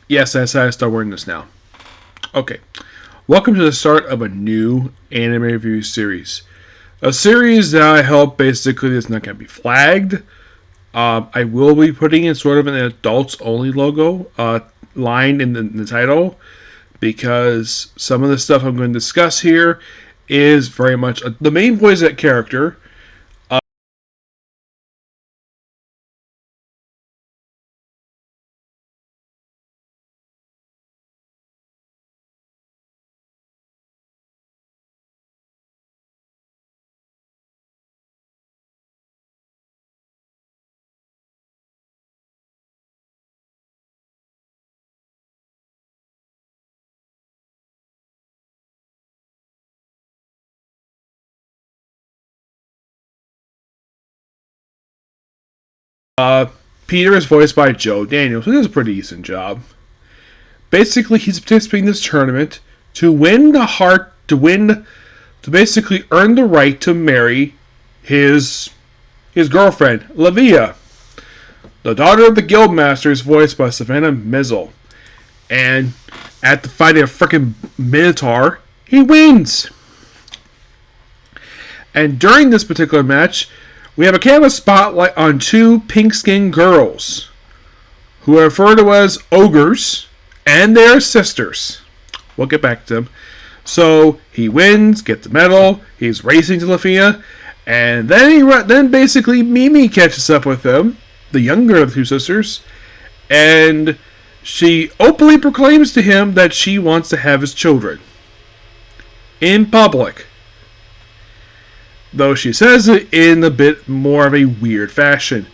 Yes, I decided to start wearing this now. Okay. Welcome to the start of a new anime review series. A series that I hope basically is not going to be flagged. I will be putting in sort of an adults only logo line in the title because some of the stuff I'm going to discuss here is very much the main voice of that character. Peter is voiced by Joe Daniels, who does a pretty decent job. Basically, he's participating in this tournament to win the heart, to basically earn the right to marry his girlfriend, Lavia. The daughter of the Guildmaster is voiced by Savannah Mizzle. And at the fighting a freaking Minotaur, he wins. And during this particular match, we have a camera spotlight on two pink-skinned girls who are referred to as ogres and their sisters. We'll get back to them. So he wins, gets the medal, he's racing to Lafia, and then basically Mimi catches up with him, the younger of the two sisters, and she openly proclaims to him that she wants to have his children. In public. Though she says it in a bit more of a weird fashion.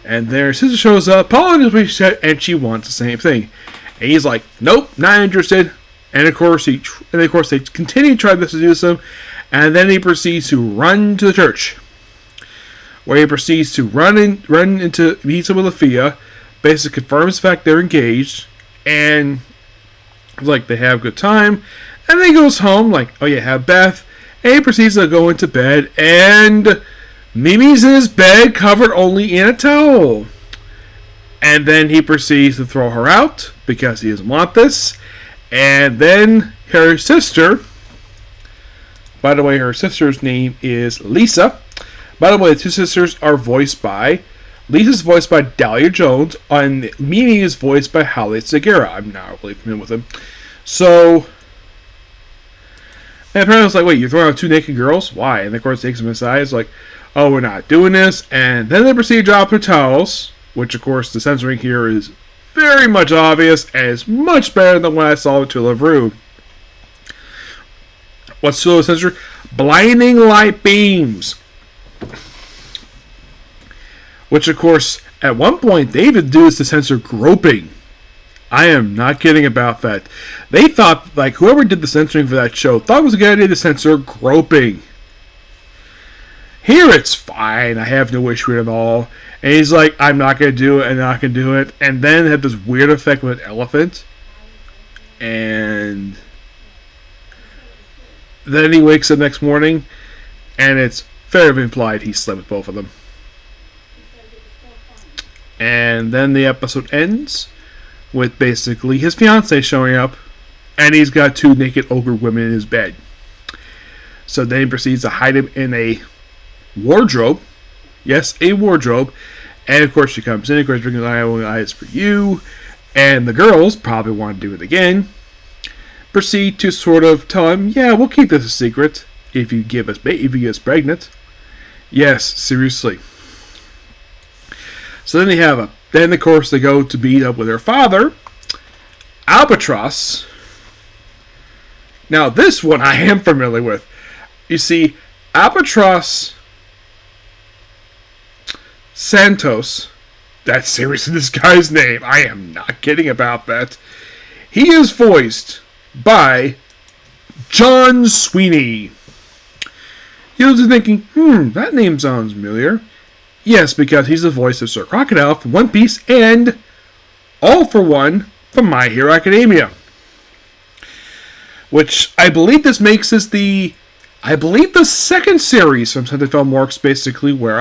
And their sister shows up, apologizes, and she wants the same thing. And he's like, nope, not interested. And of course, they continue to try to seduce him. And then he proceeds to run to the church, where he proceeds to run into meet with Lafia, basically confirms the fact they're engaged, and like they have a good time. And then he goes home, like, oh yeah, have Beth. And he proceeds to go into bed, and Mimi's in his bed, covered only in a towel. And then he proceeds to throw her out because he doesn't want this. And then her sister, by the way, her sister's name is Lisa. By the way, the two sisters are voiced by, Lisa's voiced by Dahlia Jones, and Mimi is voiced by Holly Segura. I'm not really familiar with him. So, and apparently it's like, wait, you're throwing out two naked girls? Why? And of course takes them aside. It's like, oh, we're not doing this. And then they proceed to drop their towels, which of course the censoring here is very much obvious and is much better than when I saw with Tula Vrew. What's Tula censored? Blinding light beams. Which of course, at one point they even do this to censor groping. I am not kidding about that. They thought, like, whoever did the censoring for that show thought it was a good idea to censor groping. Here it's fine. I have no issue with it at all. And he's like, I'm not going to do it, I'm not going to do it. And then have this weird effect with an elephant. And then he wakes up next morning, and it's fairly implied he slept with both of them. And then the episode ends with basically his fiancée showing up, and he's got two naked ogre women in his bed. So then he proceeds to hide him in a wardrobe. Yes, a wardrobe. And of course she comes in, of course, drinking eyes for you. And the girls probably want to do it again. Proceed to sort of tell him, yeah, we'll keep this a secret if you get us pregnant. Yes, seriously. So then then of course they go to meet up with her father, Albatross. Now this one I am familiar with. You see, Albatross Santos, that's seriously this guy's name. I am not kidding about that. He is voiced by John Sweeney. You're thinking, that name sounds familiar. Yes, because he's the voice of Sir Crocodile from One Piece and All for One from My Hero Academia. Which I believe this makes this the second series from Santa Film Works, basically, where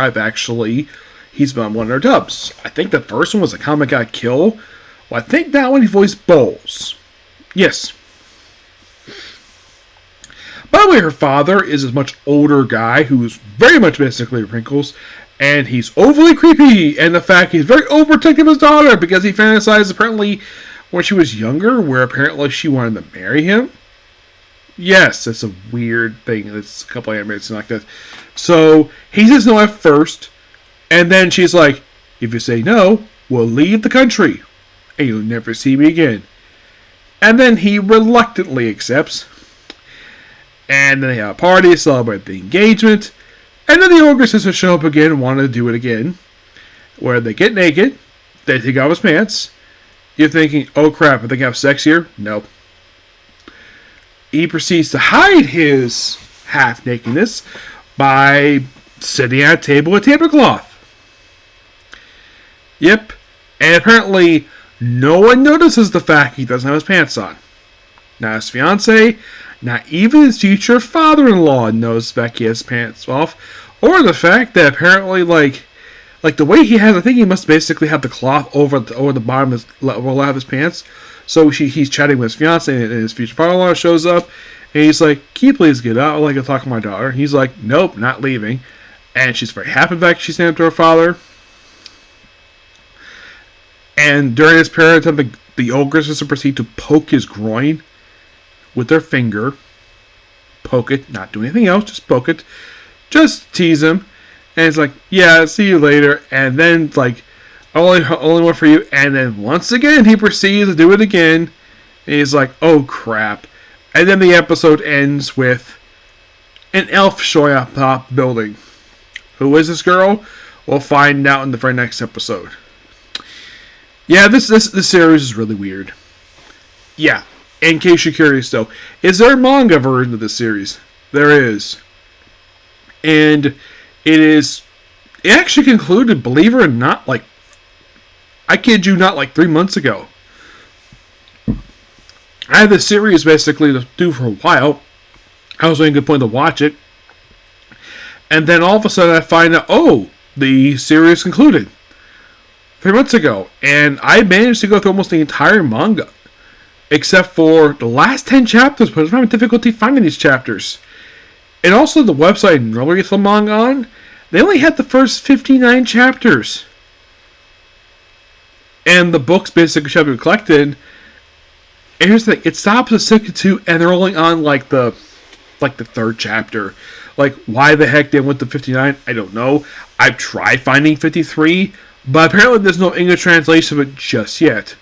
he's been on one of their dubs. I think the first one was a Comic Got Kill, Well, I think that one he voiced Bowles. Yes. By the way, her father is a much older guy who's very much basically wrinkles, and he's overly creepy, and the fact he's very overprotective of his daughter because he fantasized apparently when she was younger, where apparently she wanted to marry him. Yes, that's a weird thing. It's a couple of animators like that. So he says no at first, and then she's like, if you say no, we'll leave the country, and you'll never see me again. And then he reluctantly accepts. And then they have a party to celebrate the engagement. And then the ogre sisters show up again and want to do it again. Where they get naked. They take off his pants. You're thinking, oh crap, are they going to have sex here? Nope. He proceeds to hide his half-nakedness by sitting at a table with tablecloth. Yep. And apparently, no one notices the fact he doesn't have his pants on. Not his fiancée, not even his future father-in-law knows the fact he has his pants off. Or the fact that apparently, like the way he has, I think he must basically have the cloth over the bottom of his pants. So he's chatting with his fiancée, and his future father-in-law shows up. And he's like, can you please get out? I'd like to talk to my daughter. He's like, nope, not leaving. And she's very happy with the fact she's standing up to her father. And during this period of time, the ogre sisters proceed to poke his groin with their finger. Poke it, not do anything else, just poke it. Just tease him. And it's like, yeah, see you later. And then, like, only one for you. And then once again, he proceeds to do it again. And he's like, oh crap. And then the episode ends with an elf showing up top building. Who is this girl? We'll find out in the very next episode. Yeah, this series is really weird. Yeah, in case you're curious though, is there a manga version of this series? There is. And it actually concluded, believe it or not, like, I kid you not, like 3 months ago. I had this series basically to do for a while. I was waiting a good point to watch it. And then all of a sudden I find out, oh, the series concluded 3 months ago. And I managed to go through almost the entire manga. Except for the last 10 chapters, but I was having difficulty finding these chapters. And also the website I normally get the manga on, they only had the first 59 chapters. And the books basically should be collected. And here's the thing, it stops at 62 and they're only on like the third chapter. Like, why the heck they went to 59, I don't know. I've tried finding 53, but apparently there's no English translation of it just yet.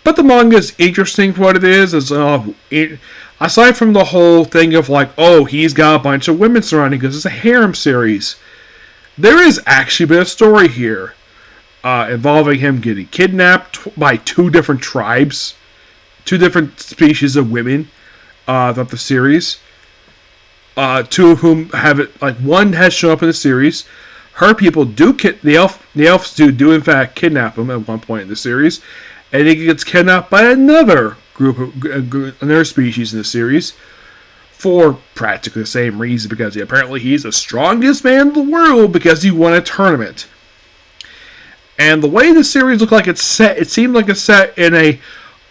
But the manga is interesting for what it is. Aside from the whole thing of like, oh, he's got a bunch of women surrounding because it's a harem series. There is actually a bit of story here. Involving him getting kidnapped by 2 different tribes. 2 different species of women throughout the series. 2 of whom have it, like one has shown up in the series. Her people do, the elves do in fact kidnap him at one point in the series. And he gets kidnapped by another another species in the series. For practically the same reason, because apparently he's the strongest man in the world because he won a tournament. And the way the series looked like it's set, it seemed like it's set in a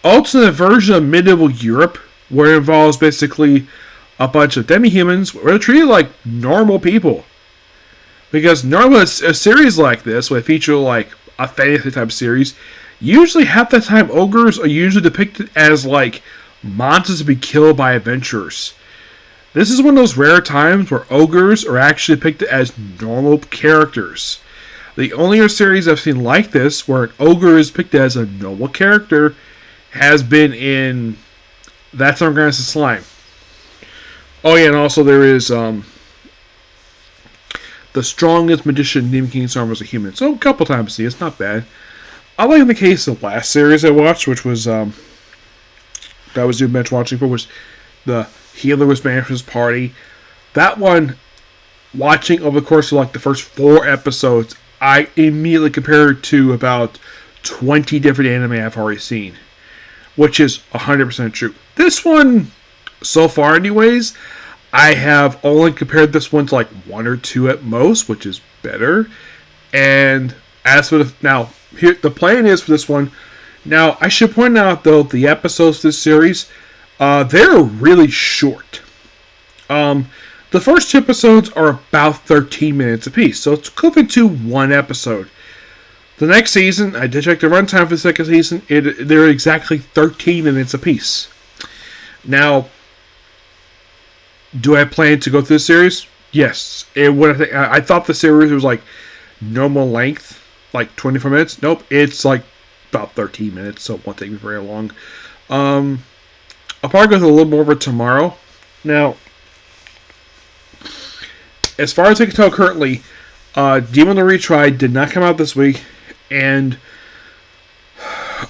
alternate version of medieval Europe, where it involves basically a bunch of demi-humans where they're treated like normal people. Because normally a series like this, where they feature like a fantasy type series, usually half the time ogres are usually depicted as like monsters to be killed by adventurers. This is one of those rare times where ogres are actually depicted as normal characters. The only other series I've seen like this, where an ogre is depicted as a normal character, has been in That's Underground Slime. Oh yeah, and also there is the strongest magician named King Storm was a human. So a couple times see, it's not bad. I like in the case of the last series I watched, which was that I was doing bench watching for, was the Healer was banned from his party. That one, watching over the course of like the first 4 episodes, I immediately compared to about 20 different anime I've already seen. Which is 100% true. This one, so far anyways, I have only compared this one to like 1 or 2 at most, which is better. And as for now, here the plan is for this one Now, I should point out, though, the episodes of this series, they're really short. The first 2 episodes are about 13 minutes apiece, so it's equivalent to 1 episode. The next season, I did check the runtime for the second season, they're exactly 13 minutes apiece. Now, do I plan to go through the series? Yes. I thought the series was like normal length, like 24 minutes. Nope, it's like about 13 minutes, so it won't take me very long. I'll probably go through a little more of it tomorrow. Now, as far as I can tell currently, Demon the Retry did not come out this week, and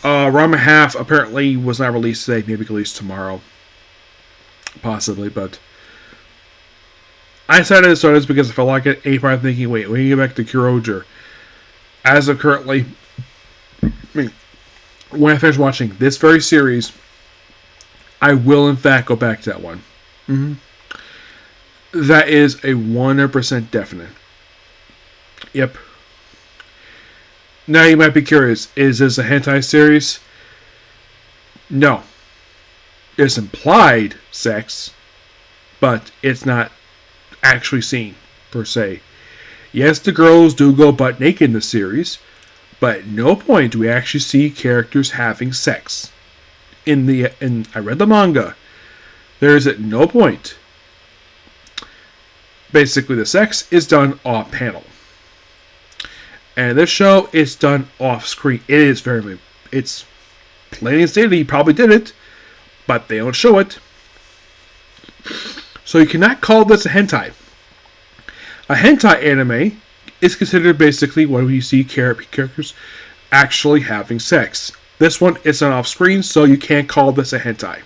Rama Half apparently was not released today, maybe released tomorrow. Possibly, but I decided to start this because I felt like it. I'm thinking, wait, when you get back to Kuroger, as of currently, when I finish watching this very series, I will in fact go back to that one. That is a 100% definite. Yep. Now you might be curious, is this a hentai series? No. It's implied sex, but it's not actually seen, per se. Yes, the girls do go butt naked in the series, but at no point do we actually see characters having sex. I read the manga. There is at no point. Basically, the sex is done off panel. And this show is done off screen. It's plain and stated, he probably did it, but they don't show it. So you cannot call this a hentai. A hentai anime is considered basically when you see characters actually having sex. This one is not off screen, so you can't call this a hentai.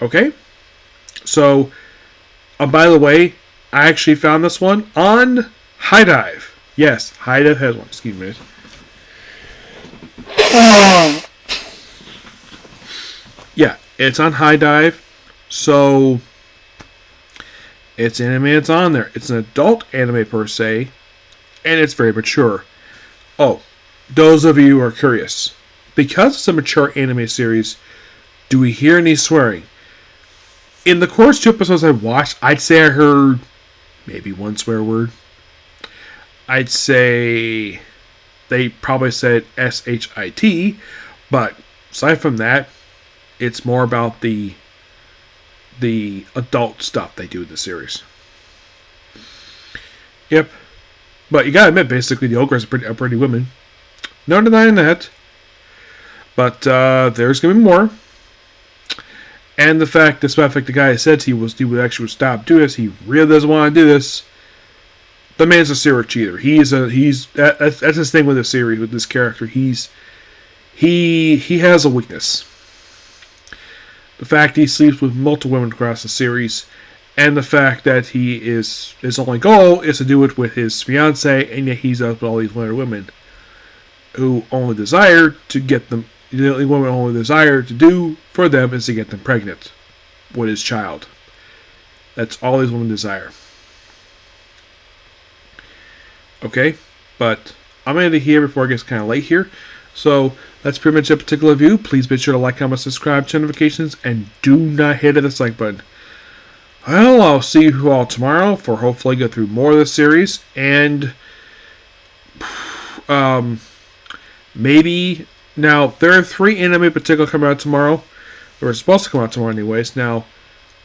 Okay? So, by the way, I actually found this one on High Dive. Yes, High Dive has one. Excuse me. Yeah, it's on High Dive. So, it's anime that's on there. It's an adult anime per se, and it's very mature. Oh, those of you who are curious, because it's a mature anime series, do we hear any swearing? In the course 2 episodes I watched, I'd say I heard maybe 1 swear word. I'd say they probably said shit, but aside from that, it's more about the adult stuff they do in the series. Yep. But you gotta admit, basically, the ogre is a pretty woman. No denying that. But there's gonna be more. And despite the fact the guy said he would actually stop doing this, he really doesn't want to do this. The man's a serial cheater. That's his thing with the series, with this character. He has a weakness. The fact he sleeps with multiple women across the series, and the fact that his only goal is to do it with his fiancée, and yet he's up with all these women who only desire to get them. The only woman only desire to do for them is to get them pregnant with his child. That's all these women desire. Okay, but I'm going to end it here before it gets kind of late here. So that's pretty much a particular view. Please be sure to like, comment, subscribe, turn notifications, and do not hit the dislike button. Well, I'll see you all tomorrow for hopefully go through more of this series, and maybe. Now, there are 3 anime in particular coming out tomorrow. They were supposed to come out tomorrow anyways. Now,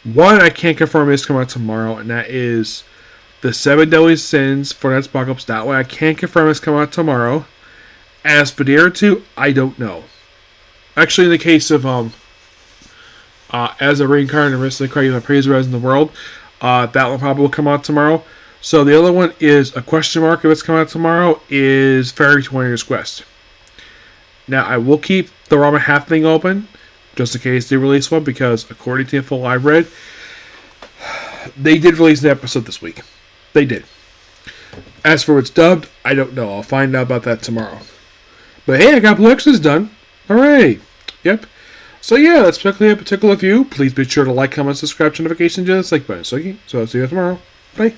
one I can't confirm is coming out tomorrow, and that is the 7 Deadly Sins for Net's Apocalypse. That one I can't confirm is coming out tomorrow. As for the other 2, I don't know. Actually, in the case of As a Reincarnated Aristocrat, Craig the Praise Res in the World, that one probably will come out tomorrow. So the other one is a question mark if it's coming out tomorrow, is Fairy 20 Years Quest. Now, I will keep the Rama Half thing open, just in case they release one, because according to the info I've read, they did release an episode this week. They did. As for what's dubbed, I don't know. I'll find out about that tomorrow. But hey, I got Blue X's done. Hooray! Yep. So yeah, that's basically a particular view. Please be sure to like, comment, subscribe, notifications, and the like button. So I'll see you tomorrow. Bye.